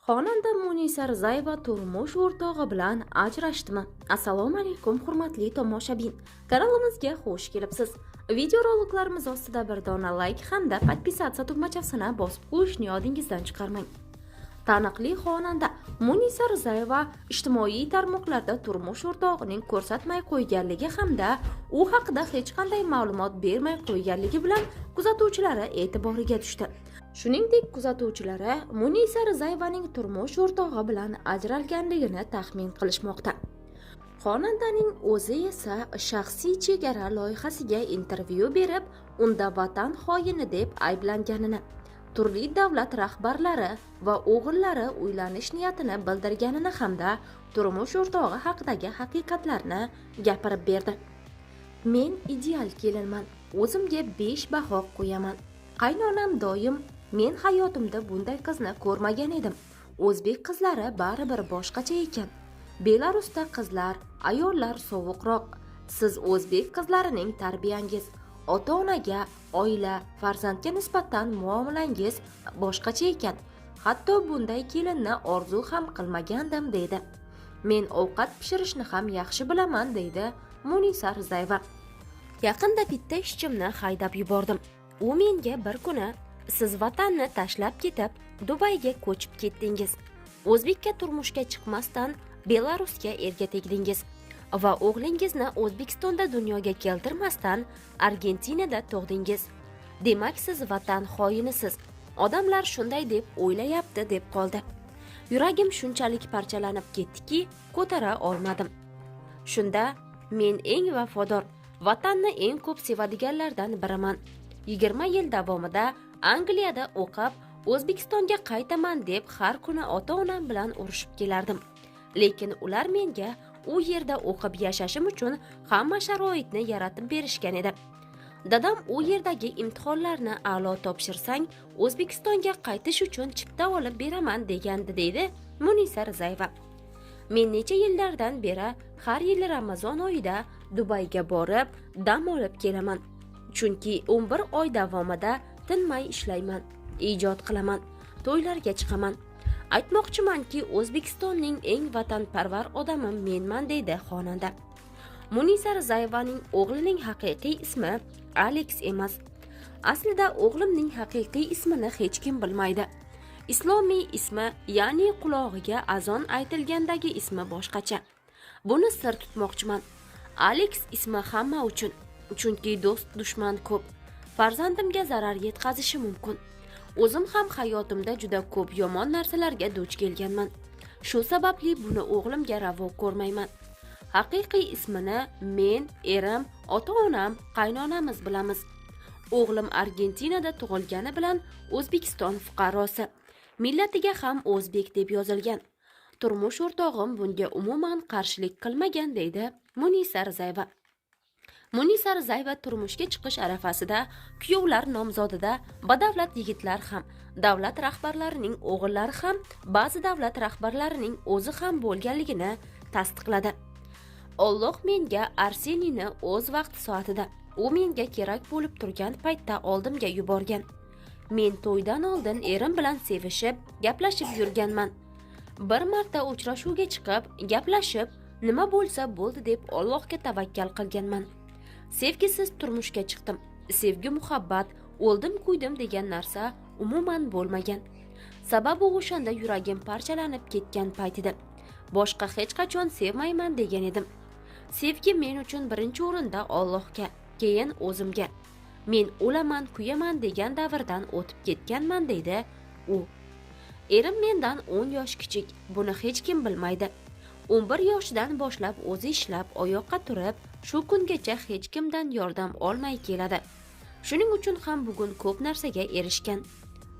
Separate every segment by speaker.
Speaker 1: Xonanda Munisa Rizayeva turmush o'rtog'i bilan ajrashdimi? Assalomu alaykum hurmatli tomoshabin. Kanalimizga xush kelibsiz. Videoroliklarimiz ostida bir dona like hamda podpisatsiya tugmachasini bosib qo'yishni yodingizdan chiqarmang. Taniqli xonanda Munisa Rizayeva ijtimoiy tarmoqlarda turmush o'rtog'ining ko'rsatmay qo'yganligi hamda u haqida hech qanday ma'lumot bermay qo'yganligi bilan kuzatuvchilari e'tiboriga tushdi. Shuningdek, kuzatuvchilari Munisa Rizayevaning turmush o'rtog'i bilan ajralganligini taxmin qilishmoqda. Xonandaning o'zi esa shaxsiy chegara loyihasiga intervyu berib, unda vatan xoini deb ayblanganini, turli davlat rahbarlari va o'g'illari uylanish niyatini bildirganini hamda turmush o'rtog'i haqidagi haqiqatlarni gapirib berdi. Men ideal kelinman, o'zimga 5 baho qo'yaman. Qaynonam doim men hayotimda bunday qizni ko'rmagan edim. O'zbek qizlari baribir boshqacha ekan. Belarusda qizlar, ayollar sovuqroq. Siz o'zbek qizlarining tarbiyangiz, ota-onaga, oila, farzandga nisbatan muomalangiz boshqacha ekan. Hatto bunday kelinni orzu ham qilmagandim deydi. Men ovqat pishirishni ham yaxshi bilaman deydi Munisa Rizayeva. Yaqinda bitta ishchimni haydab yubordim. U menga bir kuni siz vatanni tashlab ketib, Dubayga ko'chib ketdingiz. O'zbekka turmushga chiqmasdan Belarusga erga tegdingiz va o'g'lingizni O'zbekistonda dunyoga keltirmasdan Argentinada tug'dingiz. Demak, siz vatan xoinisiz. Odamlar shunday deb o'ylayapti deb qoldi. Yuragim shunchalik parchalanib ketdiki, ko'tara olmadim. Shunda men eng vafodor, vatanni eng ko'p sevadiganlardan biriman. 20 yil davomida Angliyada o'qib, O'zbekistonga qaytaman deb har kuni ota-onam bilan urushib kelardim. Lekin ular menga u yerda o'qib yashashim uchun hamma sharoitni yaratib berishgan edi. Dadam u yerdagi imtihonlarni a'lo topshirsang, O'zbekistonga qaytish uchun chipta olib beraman degandi deydi Munisa Rizayeva. Men necha yillardan beri har yil Ramazon oyida Dubayga borib, dam olib kelaman. Chunki 11 oy davomida tinmay ishlayman, ijod qilaman, to'ylarga chiqaman. Aytmoqchimanki, O'zbekistonning eng vatanparvar odami menman deydi xonanda. Munisa Rizayevaning o'g'lining haqiqiy ismi Alex emas. Aslida o'g'limning haqiqiy ismini hech kim bilmaydi. Islomiy ismi, ya'ni qulog'iga azon aytilgandagi ismi boshqacha. Buni sir tutmoqchiman. Alex ismi hamma uchun, chunki do'st dushman ko'p. Farzandimga zarar yetkazishi mumkin. O'zim ham hayotimda juda ko'p yomon narsalarga duch kelganman. Shu sababli buni o'g'limga ravo ko'rmayman. Haqiqiy ismini men, erim, ota-onam, qaynonamiz bilamiz. O'g'lim Argentinada tug'ilgani bilan O'zbekiston fuqarosi. Millatiga ham o'zbek deb yozilgan. Turmush o'rtog'im bunga umuman qarshilik qilmagan deydi Munisa Rizayeva. Munisa Rizayeva turmushga chiqish arafasida kuyovlar nomzodida badavlat yigitlar ham, davlat rahbarlarining o'g'illari ham, ba'zi davlat rahbarlarining o'zi ham bo'lganligini tasdiqladi. Alloh menga Arseniyni o'z vaqti soatida, u menga kerak bo'lib turgan paytda oldimga yuborgan. Men to'ydan oldin erim bilan sevishib, gaplashib yurganman. Bir marta uchrashuvga chiqib, gaplashib, nima bo'lsa bo'ldi deb Allohga tavakkal qilganman. Sevgisiz turmushga chiqdim. Sevgi, muhabbat, o'ldim kuydim degan narsa umuman bo'lmagan. Sababi o'shanda yuragim parchalanib ketgan payt edi. Boshqa hech qachon sevmayman degan edim. Sevgi men uchun birinchi o'rinda Allohga, keyin o'zimga. Men o'laman, kuyaman degan davrdan o'tib ketganman deydi u. Erim mendan 10 yosh kichik. Buni hech kim bilmaydi. 11 yoshidan boshlab o'zi ishlab, oyoqqa turib, shu kungacha hech kimdan yordam olmay keladi. Shuning uchun ham bugun ko'p narsaga erishgan.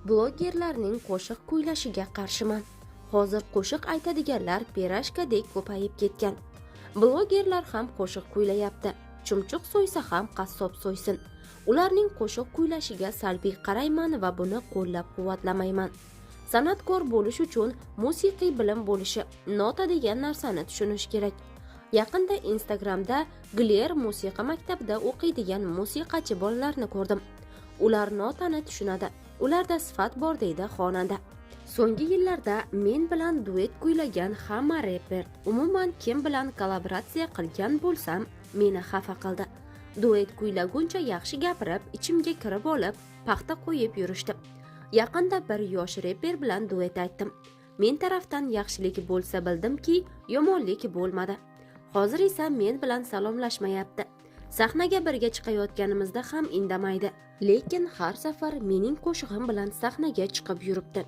Speaker 1: Blogerlarning qo'shiq kuylashiga qarshiman. Hozir qo'shiq aytadiganlar pirashkadek ko'payib ketgan. Blogerlar ham qo'shiq kuylayapti. Chumchuq so'ysa ham qassob so'ysin. Ularning qo'shiq kuylashiga salbiy qarayman va buni qo'llab-quvvatlamayman. San'atkor bo'lish uchun musiqiy bilim bo'lishi, nota degan narsani tushunish kerak. Yaqinda Instagramda Gler musiqa maktabida o'qiydigan musiqachi bolalarni ko'rdim. Ular notani tushunadi. Ularda sifat bor deydi xonanda. So'nggi yillarda men bilan duet kuylagan hamma reper, umuman kim bilan kollaboratsiya qilgan bo'lsam, meni xafa qildi. Duet kuylaguncha yaxshi gapirib, ichimga kirib olib, paxta qo'yib yurishdi. Yaqinda bir yosh reper bilan duet aytdim. Men tarafdan yaxshilik bo'lsa bildimki, yomonlik bo'lmadi. Hozir esa men bilan salomlashmayapti. Sahnaga birga chiqayotganimizda ham indamaydi. Lekin har safar mening qo'shig'im bilan sahnaga chiqib yuribdi.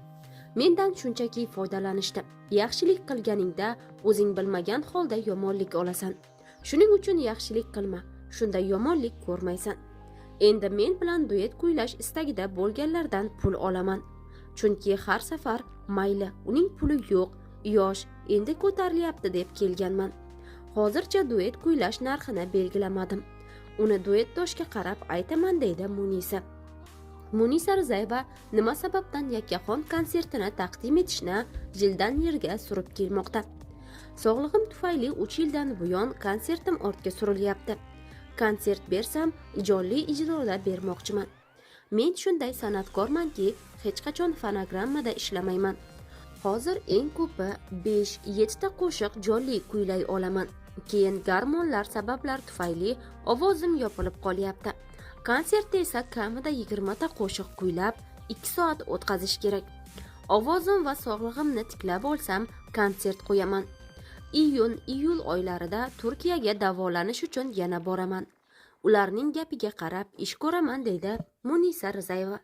Speaker 1: Mendan shunchaki foydalanishdi. Yaxshilik qilganingda o'zing bilmagan holda yomonlik olasan. Shuning uchun yaxshilik qilma, shunda yomonlik ko'rmaysan. Endi men bilan duet kuylash istagida bo'lganlardan pul olaman. Chunki har safar mayli, uning puli yo'q, yosh, endi ko'tarilyapti deb kelganman. Hozircha duet kuylash narxini belgilamadim. Uni duetdoshga qarab aytaman deydi Munisa. Munisa Rizayeva nima sababdan Yakkaxon konsertini taqdim etishni yildan yilga surib kelmoqda. Sog'lig'im tufayli 3 yildan buyon konsertim ortga surilyapti. Konsert bersam, jonli ijroda bermoqchiman. Men shunday san'atkormanki, hech qachon fonogrammada ishlamayman. Hozir eng ko'pi 5-7 ta qo'shiq jonli kuylay olaman. Keyin garmonlar sabablar tufayli ovozim yopilib qolyapti. Konsertda esa kamida 20 ta qo'shiq kuylab 2 soat o'tkazish kerak. Ovozim va sog'lig'imni tiklab olsam, konsert qo'yaman. Iyun-iyul oylarida Turkiyaga davolanish uchun yana boraman. Ularning gapiga qarab ish ko'raman deydi Munisa Rizayeva.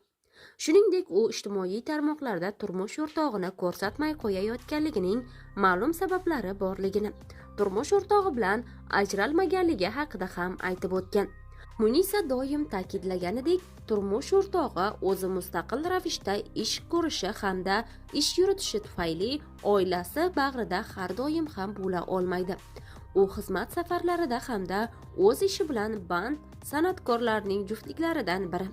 Speaker 1: Shuningdek, u ijtimoiy tarmoqlarda turmush o'rtog'ini ko'rsatmay qo'yayotganligining ma'lum sabablari borligini, turmush o'rtog'i bilan ajralmaganligi haqida ham aytib o'tgan. Munisa doim ta'kidlaganidek, turmush o'rtog'i o'zi mustaqil ravishda ish ko'rishi hamda ish yuritishi tufayli oilasi bag'rida har doim ham bo'la olmaydi. U xizmat safarlarida hamda o'z ishi bilan band san'atkorlarning juftliklaridan biri.